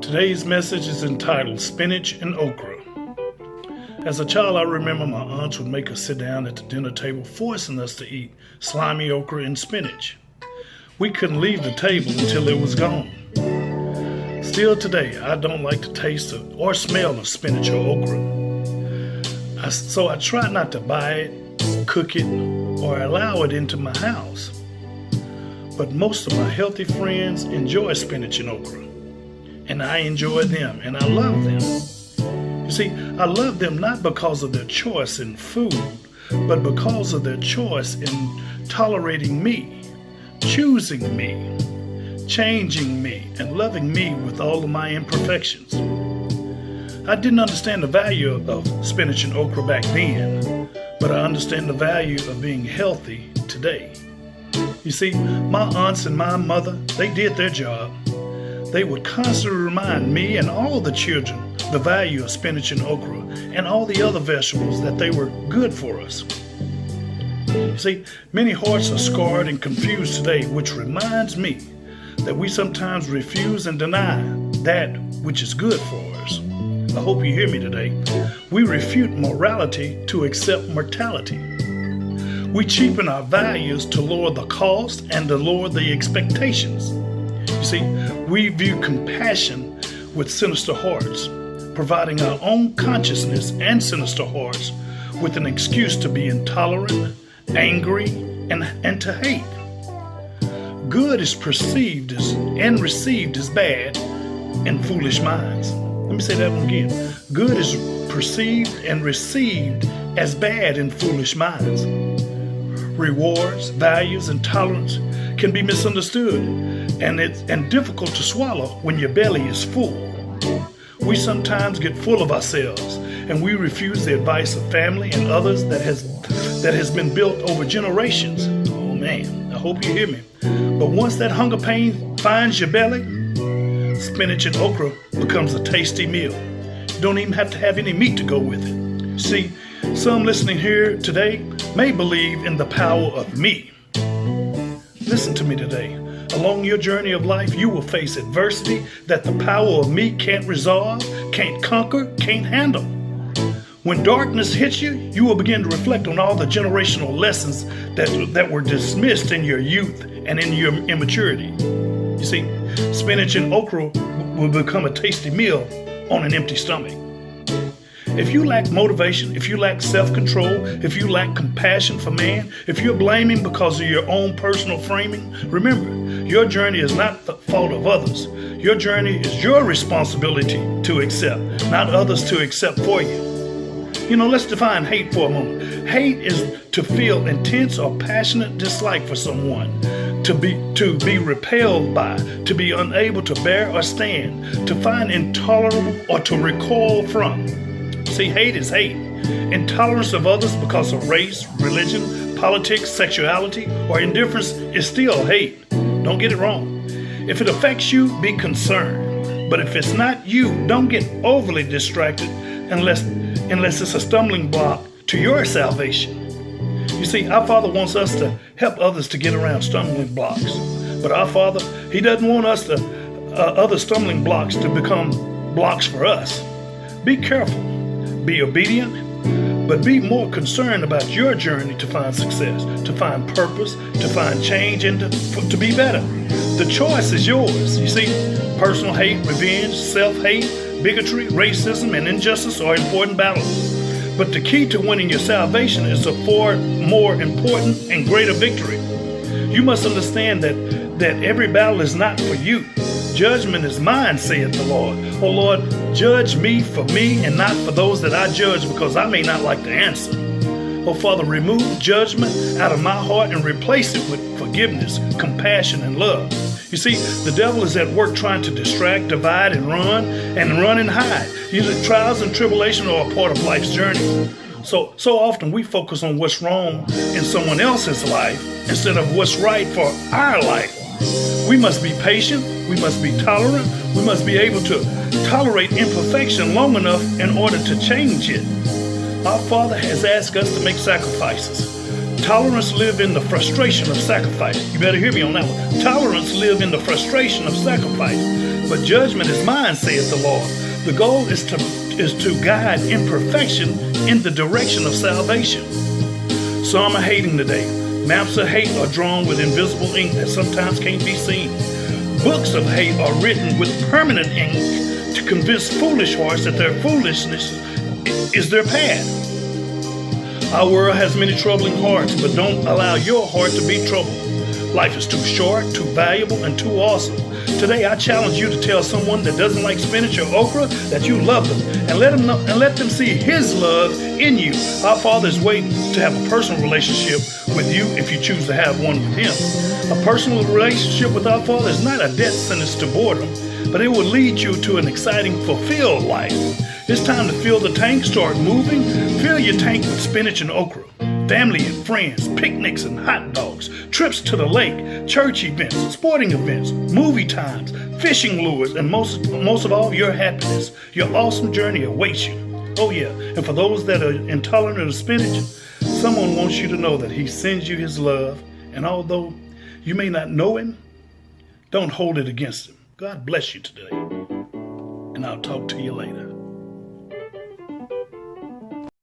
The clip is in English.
Today's message is entitled Spinach and Okra. As a child, I remember my aunts would make us sit down at the dinner table, forcing us to eat slimy okra and spinach. We couldn't leave the table until it was gone. Still today, I don't like the taste or smell of spinach or okra. So I try not to buy it, cook it, or allow it into my house. But most of my healthy friends enjoy spinach and okra. And I enjoy them, and I love them. You see, I love them not because of their choice in food, but because of their choice in tolerating me, choosing me, changing me, and loving me with all of my imperfections. I didn't understand the value of spinach and okra back then, but I understand the value of being healthy today. You see, my aunts and my mother, they did their job. They would constantly remind me and all the children the value of spinach and okra and all the other vegetables, that they were good for us. You see, many hearts are scarred and confused today, which reminds me that we sometimes refuse and deny that which is good for us. I hope you hear me today. We refute morality to accept mortality. We cheapen our values to lower the cost and to lower the expectations. You see, we view compassion with sinister hearts, providing our own consciousness and sinister hearts with an excuse to be intolerant, angry, and to hate. Good is perceived as and received as bad in foolish minds. Let me say that one again. Good is perceived and received as bad in foolish minds. Rewards, values, and tolerance can be misunderstood, and difficult to swallow when your belly is full. We sometimes get full of ourselves, and we refuse the advice of family and others that has been built over generations. Oh man, I hope you hear me. But once that hunger pain finds your belly, spinach and okra becomes a tasty meal. You don't even have to have any meat to go with it. See, some listening here today may believe in the power of me. Listen to me today. Along your journey of life, you will face adversity that the power of me can't resolve, can't conquer, can't handle. When darkness hits you, you will begin to reflect on all the generational lessons that were dismissed in your youth and in your immaturity. You see, spinach and okra will become a tasty meal on an empty stomach. If you lack motivation, if you lack self-control, if you lack compassion for man, if you're blaming because of your own personal framing, remember, your journey is not the fault of others. Your journey is your responsibility to accept, not others to accept for you. You know, let's define hate for a moment. Hate is to feel intense or passionate dislike for someone, to be repelled by, to be unable to bear or stand, to find intolerable or to recoil from. See, hate is hate. Intolerance of others because of race, religion, politics, sexuality, or indifference is still hate. Don't get it wrong. If it affects you, be concerned. But if it's not you, don't get overly distracted unless it's a stumbling block to your salvation. You see, our Father wants us to help others to get around stumbling blocks. But our Father, He doesn't want us other stumbling blocks to become blocks for us. Be careful. Be obedient, but be more concerned about your journey to find success, to find purpose, to find change, and to be better. The choice is yours. You see, personal hate, revenge, self-hate, bigotry, racism, and injustice are important battles. But the key to winning your salvation is a far more important and greater victory. You must understand that every battle is not for you. Judgment is mine, saith the Lord. Oh Lord, judge me for me and not for those that I judge, because I may not like the answer. Oh Father, remove judgment out of my heart and replace it with forgiveness, compassion, and love. You see, the devil is at work trying to distract, divide, and run and hide. Usually trials and tribulation are a part of life's journey. So often we focus on what's wrong in someone else's life instead of what's right for our life. We must be patient, we must be tolerant, we must be able to tolerate imperfection long enough in order to change it. Our Father has asked us to make sacrifices. Tolerance live in the frustration of sacrifice. You better hear me on that one. Tolerance live in the frustration of sacrifice. but judgment is mine, saith the Lord. The goal is to guide imperfection in the direction of salvation. Some are hating today. Maps of hate are drawn with invisible ink that sometimes can't be seen. Books of hate are written with permanent ink to convince foolish hearts that their foolishness is their path. Our world has many troubling hearts, but don't allow your heart to be troubled. Life is too short, too valuable, and too awesome. Today, I challenge you to tell someone that doesn't like spinach or okra that you love them, and let them see His love in you. Our Father is waiting to have a personal relationship with you if you choose to have one with Him. A personal relationship with our Father is not a death sentence to boredom, but it will lead you to an exciting, fulfilled life. It's time to fill the tank, start moving. Fill your tank with spinach and okra. Family and friends, picnics and hot dogs, trips to the lake, church events, sporting events, movie times, fishing lures, and most of all, your happiness. Your awesome journey awaits you. Oh yeah, and for those that are intolerant of spinach, someone wants you to know that He sends you His love, and although you may not know Him, don't hold it against Him. God bless you today, and I'll talk to you later.